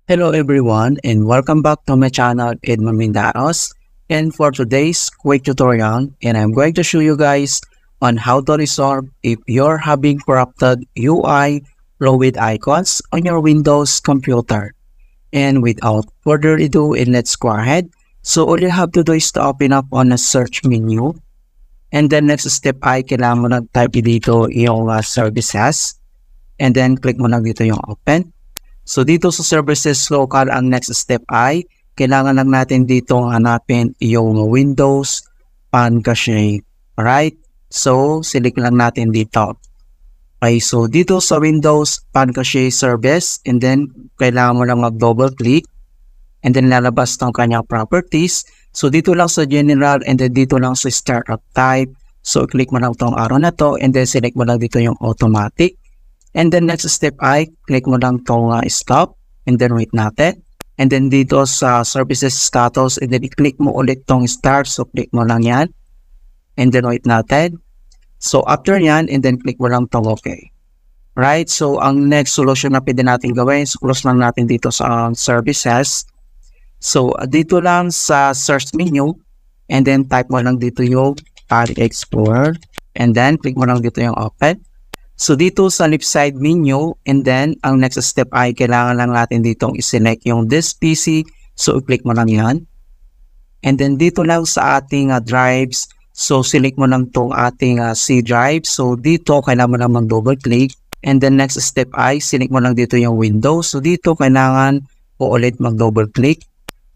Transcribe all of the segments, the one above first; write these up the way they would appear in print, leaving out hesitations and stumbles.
Hello everyone and welcome back to my channel Edmond Mindaros, and for today's quick tutorial and I'm going to show you guys on how to resolve if you're having corrupted UI flow with icons on your Windows computer. And without further ado, let's go ahead. So all you have to do is to open up on a search menu, and then next step ay kailangan mo na type dito yung services, and then click mo lang dito yung open. So dito sa services local, ang next step ay kailangan lang natin dito hanapin yung Windows Pan Cache. Alright? So select lang natin dito. Okay, so dito sa Windows Pan Cache service, and then kailangan mo lang mag-double click, and then lalabas ng kanyang properties. So dito lang sa general, and then dito lang sa startup type. So click mo lang tong arrow na to, and then select mo lang dito yung automatic. And then next step ay click mo lang tong stop, and then wait natin. And then dito sa services status, and then i-click mo ulit tong start. So click mo lang yan, and then wait natin. So after yan, and then click mo lang tong okay. Right? So ang next solution na pwede natin gawin, so close lang natin dito sa services. So dito lang sa search menu, and then type mo lang dito yung File Explorer, and then click mo lang dito yung open. So dito sa left side menu, and then ang next step ay kailangan lang natin ditong i-select yung this PC. So i-click mo lang yan. And then dito lang sa ating drives, so select mo lang tong ating C drive. So dito kailangan mo lang mag-double click. And then next step ay select mo lang dito yung Windows. So dito kailangan po ulit mag-double click.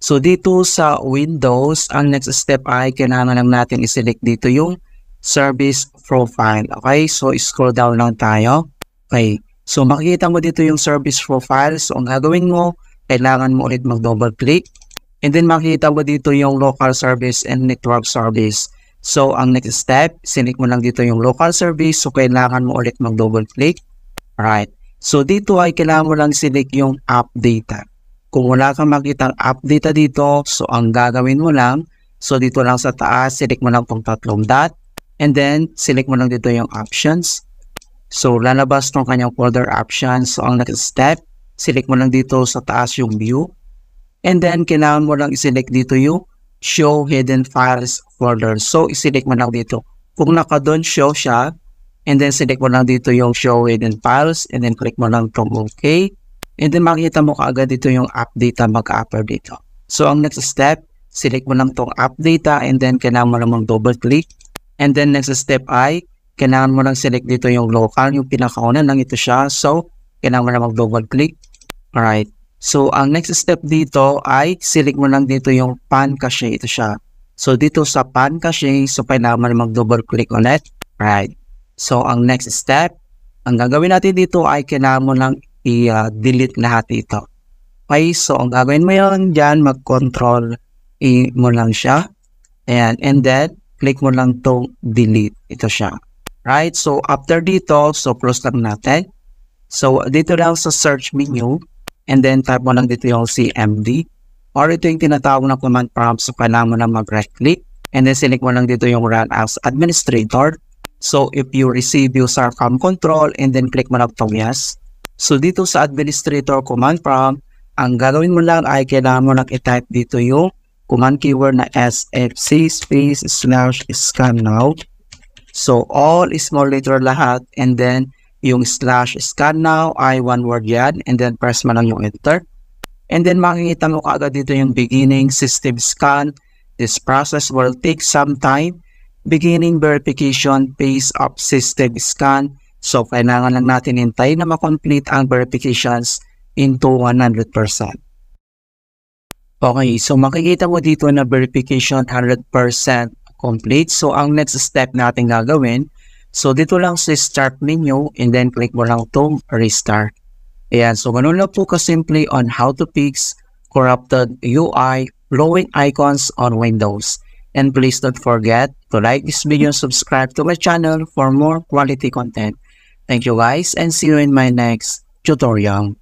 So dito sa Windows, ang next step ay kailangan lang natin i-select dito yung service profile. Okay, so scroll down lang tayo. Okay, so makikita mo dito yung service profile. So ang gagawin mo, kailangan mo ulit mag-double click, and then makikita mo dito yung local service and network service. So ang next step, select mo lang dito yung local service. So kailangan mo ulit mag-double click. Alright, so dito ay kailangan mo lang select yung app data. Kung wala kang makitang app data dito, so ang gagawin mo lang, so dito lang sa taas, select mo lang tong tatlong dot, and then select mo lang dito yung options. So lalabas tong kanyang folder options. So ang next step, select mo lang dito sa taas yung view, and then kailangan mo lang i-select dito yung show hidden files folder. So i-select mo lang dito kung naka-doon show siya, and then select mo lang dito yung show hidden files, and then click mo lang tong okay, and then makikita mo kaagad dito yung app data mag-appear dito. So ang next step, select mo lang tong app data, and then kailangan mo lang mag-double click. And then next step ay kailangan mo lang select dito yung local, yung pinakauna lang ito siya. So kailangan mo lang mag-double click. Alright. So ang next step dito ay select mo lang dito yung Pan Cache, ito siya. So dito sa Pan Cache, so kailangan mo lang mag-double click ulit. Alright. So ang next step, ang gagawin natin dito ay kailangan mo lang i-delete lahat ito. Okay, so ang gagawin mo yun dyan, mag-control mo lang siya. And then click mo lang tong delete. Ito siya. Right? So, after dito, so close lang natin. So, dito lang sa search menu, and then type mo lang dito yung CMD. Or ito yung tinatawag na command prompt. So, kailangan mo lang mag-right click. And then, select mo lang dito yung run as administrator. So, if you receive user from control, and then click mo lang tong yes. So, dito sa administrator command prompt, ang gagawin mo lang ay kailangan mo lang i-type dito yung command keyword na sfc /scan now. So all small letter lahat, and then yung /scan now ay one word yan, and then press mo lang yung enter. And then makikita mo kaagad dito yung beginning system scan. This process will take some time. Beginning verification phase of system scan. So kailangan lang natin hintay na ma-complete ang verifications into 100%. Okay, so makikita mo dito na verification 100% complete. So ang next step natin gagawin, so dito lang sa start menu, and then click mo lang itong restart. Ayan, so ganun lang po kasimple on how to fix corrupted UI flowing icons on Windows. And please don't forget to like this video and subscribe to my channel for more quality content. Thank you guys, and see you in my next tutorial.